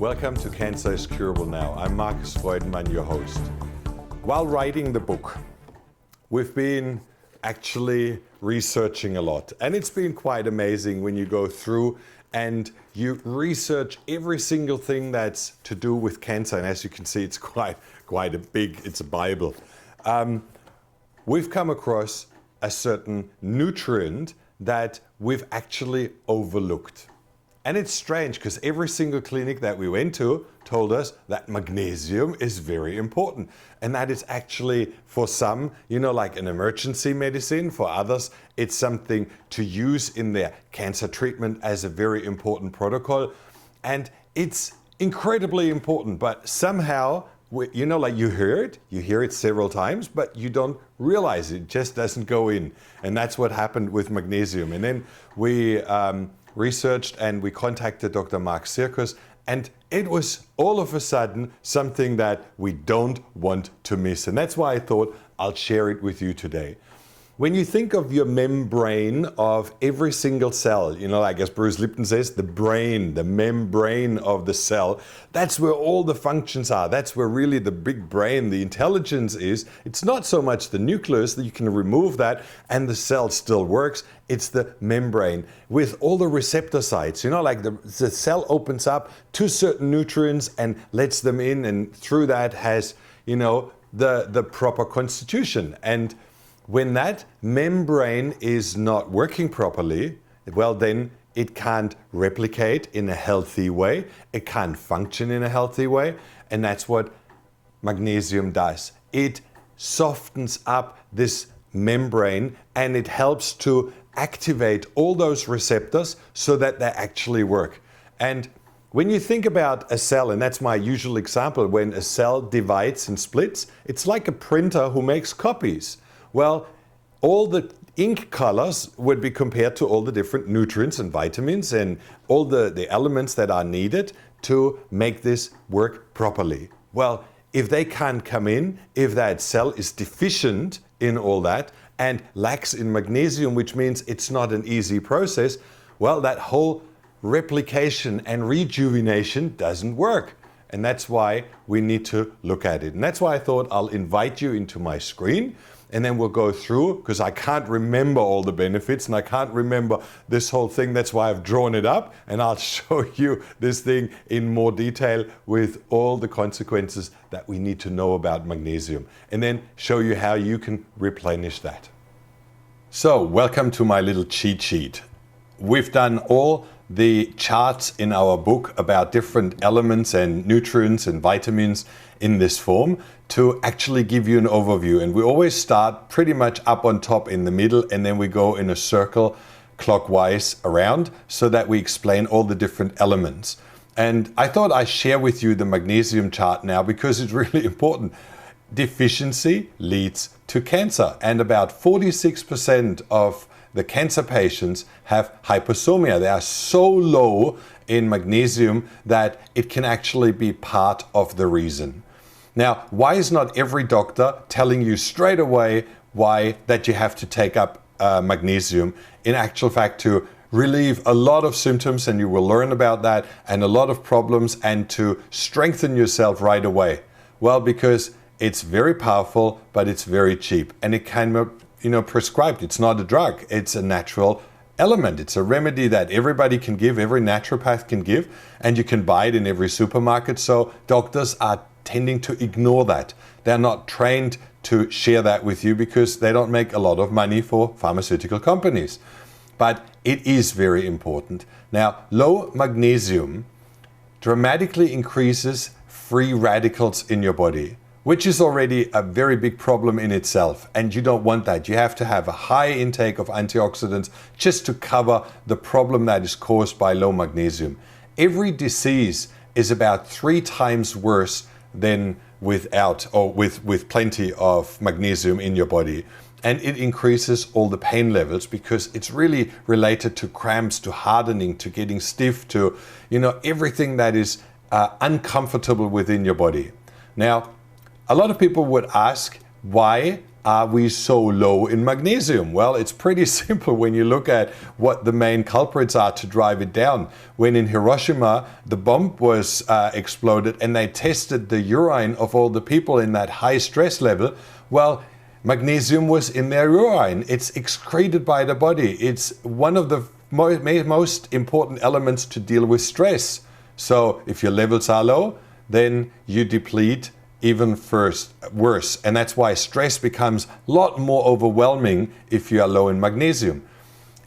Welcome to Cancer is Curable Now. I'm Marcus Freudenmann, your host. While writing the book, we've been actually researching a lot. And it's been quite amazing when you go through and you research every single thing that's to do with cancer. And as you can see, it's quite it's a Bible. We've come across a certain nutrient that we've actually overlooked. And it's strange because every single clinic that we went to told us that magnesium is very important. And that is actually for some, like an emergency medicine. For others, it's something to use in their cancer treatment as a very important protocol. And it's incredibly important, but somehow, you hear it several times, but you don't realize it just doesn't go in. And that's what happened with magnesium. And then we researched and we contacted Dr. Mark Circus, and it was all of a sudden something that we don't want to miss. And that's why I thought I'll share it with you today. When you think of your membrane of every single cell, like as Bruce Lipton says, the brain, the membrane of the cell, that's where all the functions are. That's where really the big brain, the intelligence is. It's not so much the nucleus that you can remove that and the cell still works. It's the membrane with all the receptor sites. Like the cell opens up to certain nutrients and lets them in, and through that has, the proper constitution. And when that membrane is not working properly, well, then it can't replicate in a healthy way. It can't function in a healthy way. And that's what magnesium does. It softens up this membrane and it helps to activate all those receptors so that they actually work. And when you think about a cell, and that's my usual example, when a cell divides and splits, it's like a printer who makes copies. Well, all the ink colors would be compared to all the different nutrients and vitamins and all the elements that are needed to make this work properly. Well, if they can't come in, if that cell is deficient in all that and lacks in magnesium, which means it's not an easy process, well, that whole replication and rejuvenation doesn't work. And that's why we need to look at it. And that's why I thought I'll invite you into my screen, and then we'll go through, because I can't remember all the benefits and I can't remember this whole thing. That's why I've drawn it up, and I'll show you this thing in more detail with all the consequences that we need to know about magnesium, and then show you how you can replenish that. So, welcome to my little cheat sheet. We've done all the charts in our book about different elements and nutrients and vitamins in this form to actually give you an overview. And we always start pretty much up on top in the middle, and then we go in a circle clockwise around so that we explain all the different elements. And I thought I'd share with you the magnesium chart now because it's really important. Deficiency leads to cancer, and about 46% of the cancer patients have hyposomia. They are so low in magnesium that it can actually be part of the reason. Now, why is not every doctor telling you straight away that you have to take up magnesium? In actual fact, to relieve a lot of symptoms, and you will learn about that, and a lot of problems, and to strengthen yourself right away. Well, because it's very powerful, but it's very cheap, and it can be prescribed. It's not a drug. It's a natural element. It's a remedy that everybody can give, every naturopath can give, and you can buy it in every supermarket. So doctors are tending to ignore that. They're not trained to share that with you because they don't make a lot of money for pharmaceutical companies. But it is very important. Now, low magnesium dramatically increases free radicals in your body, which is already a very big problem in itself. And you don't want that. You have to have a high intake of antioxidants just to cover the problem that is caused by low magnesium. Every disease is about 3 times worse than without, or with plenty of magnesium in your body. And it increases all the pain levels because it's really related to cramps, to hardening, to getting stiff, to everything that is uncomfortable within your body. Now, a lot of people would ask, why are we so low in magnesium? Well, it's pretty simple when you look at what the main culprits are to drive it down. When in Hiroshima, the bomb was exploded and they tested the urine of all the people in that high stress level, well, magnesium was in their urine. It's excreted by the body. It's one of the most important elements to deal with stress. So if your levels are low, then you deplete even worse. And that's why stress becomes a lot more overwhelming if you are low in magnesium.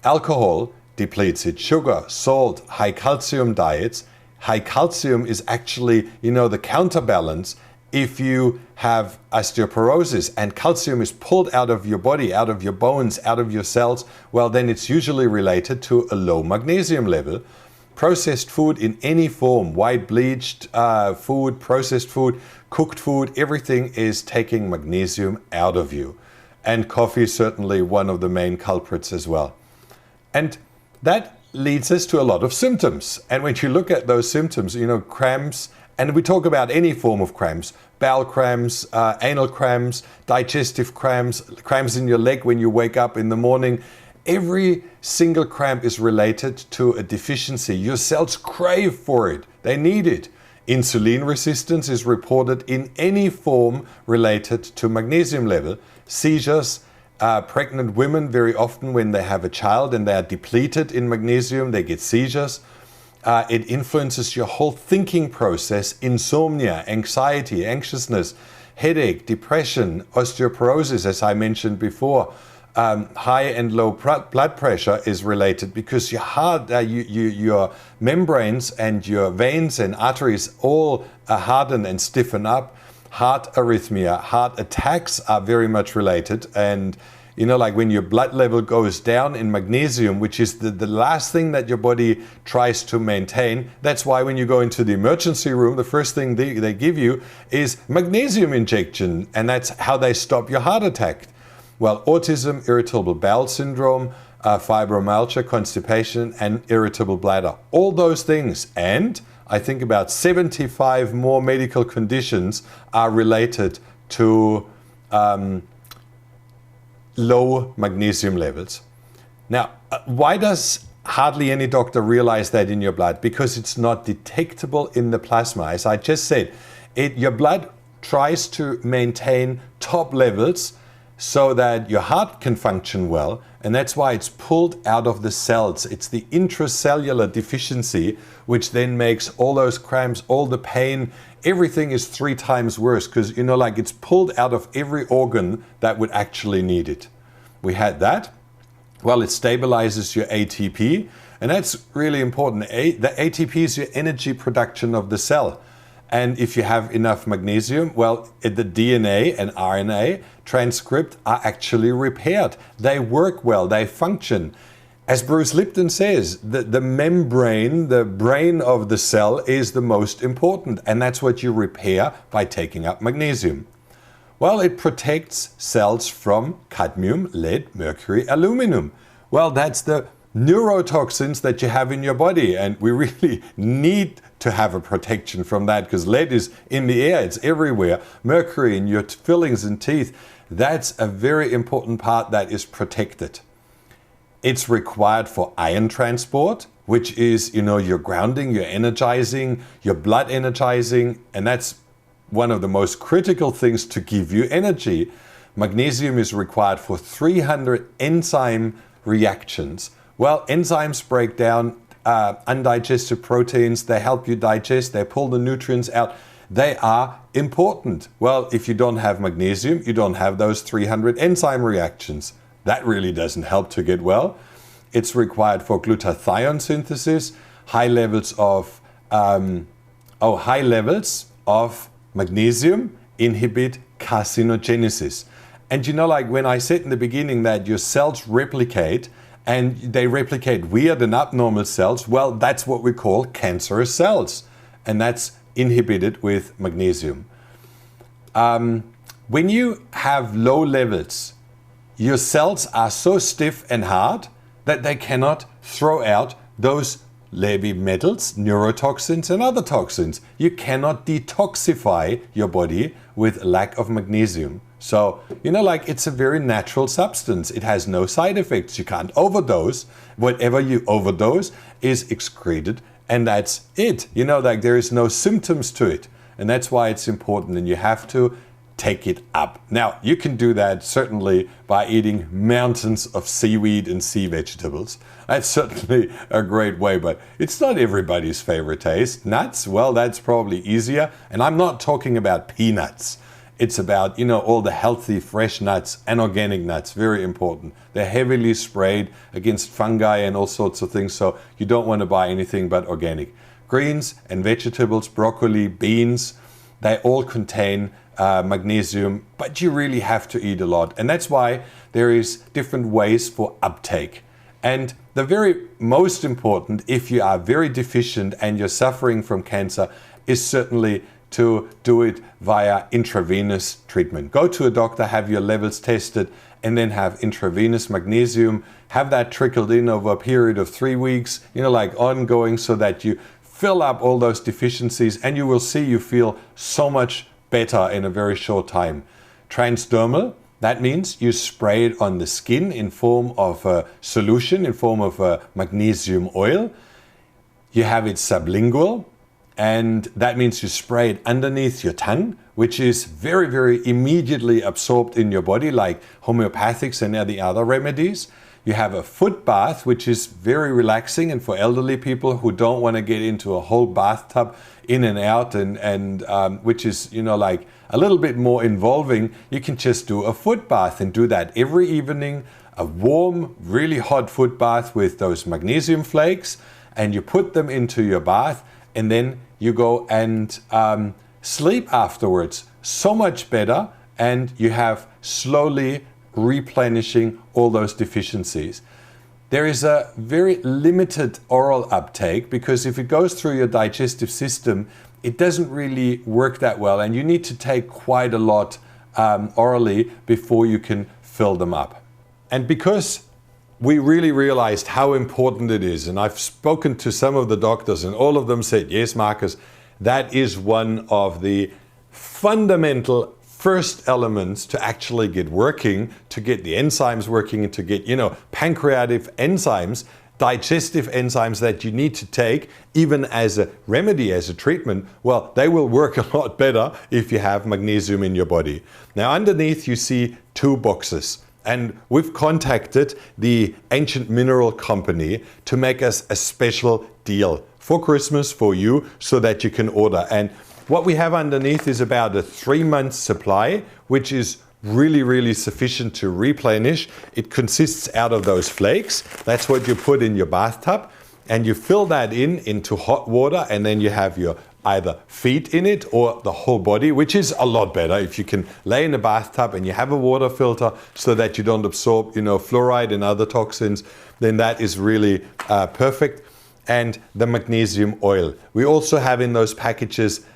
Alcohol depletes it. Sugar, salt, high calcium diets. High calcium is actually, the counterbalance if you have osteoporosis and calcium is pulled out of your body, out of your bones, out of your cells, well, then it's usually related to a low magnesium level. Processed food in any form, white bleached food, processed food, cooked food, everything is taking magnesium out of you. And coffee is certainly one of the main culprits as well. And that leads us to a lot of symptoms. And when you look at those symptoms, cramps, and we talk about any form of cramps, bowel cramps, anal cramps, digestive cramps, cramps in your leg when you wake up in the morning. Every single cramp is related to a deficiency. Your cells crave for it. They need it. Insulin resistance is reported in any form related to magnesium level. Seizures, pregnant women, very often when they have a child and they are depleted in magnesium, they get seizures. It influences your whole thinking process, insomnia, anxiety, anxiousness, headache, depression, osteoporosis, as I mentioned before. High and low blood pressure is related because your heart, your membranes and your veins and arteries all harden and stiffen up. Heart arrhythmia, heart attacks are very much related. And like when your blood level goes down in magnesium, which is the last thing that your body tries to maintain. That's why when you go into the emergency room, the first thing they give you is magnesium injection. And that's how they stop your heart attack. Well, autism, irritable bowel syndrome, fibromyalgia, constipation, and irritable bladder. All those things, and I think about 75 more medical conditions are related to low magnesium levels. Now, why does hardly any doctor realize that in your blood? Because it's not detectable in the plasma. As I just said, your blood tries to maintain top levels so that your heart can function well, and that's why it's pulled out of the cells. It's the intracellular deficiency which then makes all those cramps, all the pain, everything is 3 times worse because it's pulled out of every organ that would actually need it. We had that. Well, it stabilizes your ATP, and that's really important. The ATP is your energy production of the cell. And if you have enough magnesium, well, the DNA and RNA transcript are actually repaired. They work well, they function. As Bruce Lipton says, the membrane, the brain of the cell is the most important, and that's what you repair by taking up magnesium. Well, it protects cells from cadmium, lead, mercury, aluminum. Well, that's the neurotoxins that you have in your body, and we really need to have a protection from that because lead is in the air, it's everywhere. Mercury in your fillings and teeth, that's a very important part that is protected. It's required for ion transport, which is, your grounding, your energizing, your blood energizing, and that's one of the most critical things to give you energy. Magnesium is required for 300 enzyme reactions. Well, enzymes break down undigested proteins, they help you digest, they pull the nutrients out. They are important. Well, if you don't have magnesium, you don't have those 300 enzyme reactions. That really doesn't help to get well. It's required for glutathione synthesis, high levels of magnesium inhibit carcinogenesis. And when I said in the beginning that your cells replicate, and they replicate weird and abnormal cells, well, that's what we call cancerous cells. And that's inhibited with magnesium. When you have low levels, your cells are so stiff and hard that they cannot throw out those heavy metals, neurotoxins, and other toxins. You cannot detoxify your body with lack of magnesium. So, like it's a very natural substance. It has no side effects. You can't overdose. Whatever you overdose is excreted, and that's it. Like there is no symptoms to it. And that's why it's important, and you have to take it up. Now, you can do that certainly by eating mountains of seaweed and sea vegetables. That's certainly a great way, but it's not everybody's favorite taste. Nuts, well, that's probably easier. And I'm not talking about peanuts. It's about, all the healthy, fresh nuts and organic nuts, very important. They're heavily sprayed against fungi and all sorts of things, so you don't want to buy anything but organic. Greens and vegetables, broccoli, beans, they all contain magnesium, but you really have to eat a lot. And that's why there is different ways for uptake. And the very most important, if you are very deficient and you're suffering from cancer, is certainly to do it via intravenous treatment. Go to a doctor, have your levels tested, and then have intravenous magnesium. Have that trickled in over a period of 3 weeks, like ongoing, so that you fill up all those deficiencies, and you will see you feel so much better in a very short time. Transdermal, that means you spray it on the skin in form of a solution, in form of a magnesium oil. You have it sublingual, and that means you spray it underneath your tongue, which is very, very immediately absorbed in your body, like homeopathics and the other remedies. You have a foot bath, which is very relaxing, and for elderly people who don't want to get into a whole bathtub in and out, and which is, like a little bit more involving, you can just do a foot bath and do that every evening, a warm, really hot foot bath with those magnesium flakes, and you put them into your bath, and then you go and sleep afterwards. So much better, and you have slowly replenishing all those deficiencies. There is a very limited oral uptake, because if it goes through your digestive system, it doesn't really work that well, and you need to take quite a lot orally before you can fill them up. And because we really realized how important it is, and I've spoken to some of the doctors, and all of them said, yes, Marcus, that is one of the fundamental first elements to actually get working, to get the enzymes working, and to get, pancreatic enzymes, digestive enzymes that you need to take, even as a remedy, as a treatment. Well, they will work a lot better if you have magnesium in your body. Now, underneath you see 2 boxes. And we've contacted the Ancient Mineral Company to make us a special deal for Christmas for you, so that you can order. And what we have underneath is about a 3-month supply, which is really, really sufficient to replenish. It consists out of those flakes. That's what you put in your bathtub, and you fill that into hot water, and then you have your either feet in it or the whole body, which is a lot better if you can lay in a bathtub and you have a water filter so that you don't absorb, fluoride and other toxins. Then that is really perfect. And the magnesium oil. We also have in those packages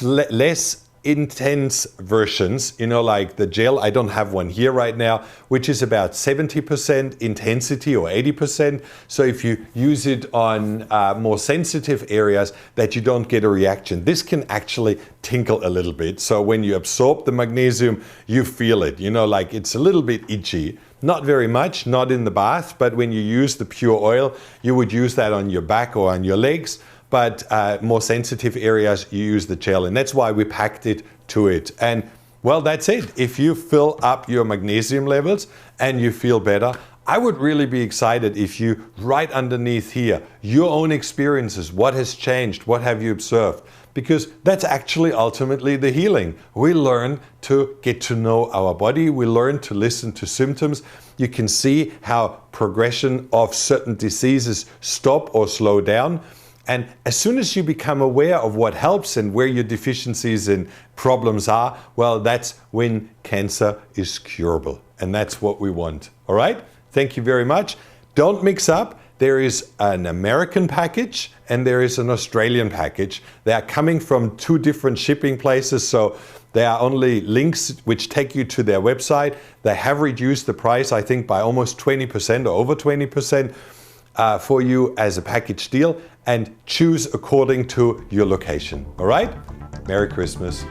less intense versions, like the gel. I don't have one here right now, which is about 70% intensity or 80%. So if you use it on more sensitive areas, that you don't get a reaction. This can actually tinkle a little bit. So when you absorb the magnesium, you feel it, like it's a little bit itchy. Not very much, not in the bath, but when you use the pure oil, you would use that on your back or on your legs. But more sensitive areas, you use the gel, and that's why we packed it to it. And well, that's it. If you fill up your magnesium levels and you feel better, I would really be excited if you write underneath here your own experiences. What has changed? What have you observed? Because that's actually ultimately the healing. We learn to get to know our body. We learn to listen to symptoms. You can see how progression of certain diseases stop or slow down. And as soon as you become aware of what helps and where your deficiencies and problems are, well, that's when cancer is curable. And that's what we want. All right? Thank you very much. Don't mix up. There is an American package and there is an Australian package. They are coming from 2 different shipping places, so there are only links which take you to their website. They have reduced the price, I think, by almost 20% or over 20% for you as a package deal, and choose according to your location. All right? Merry Christmas.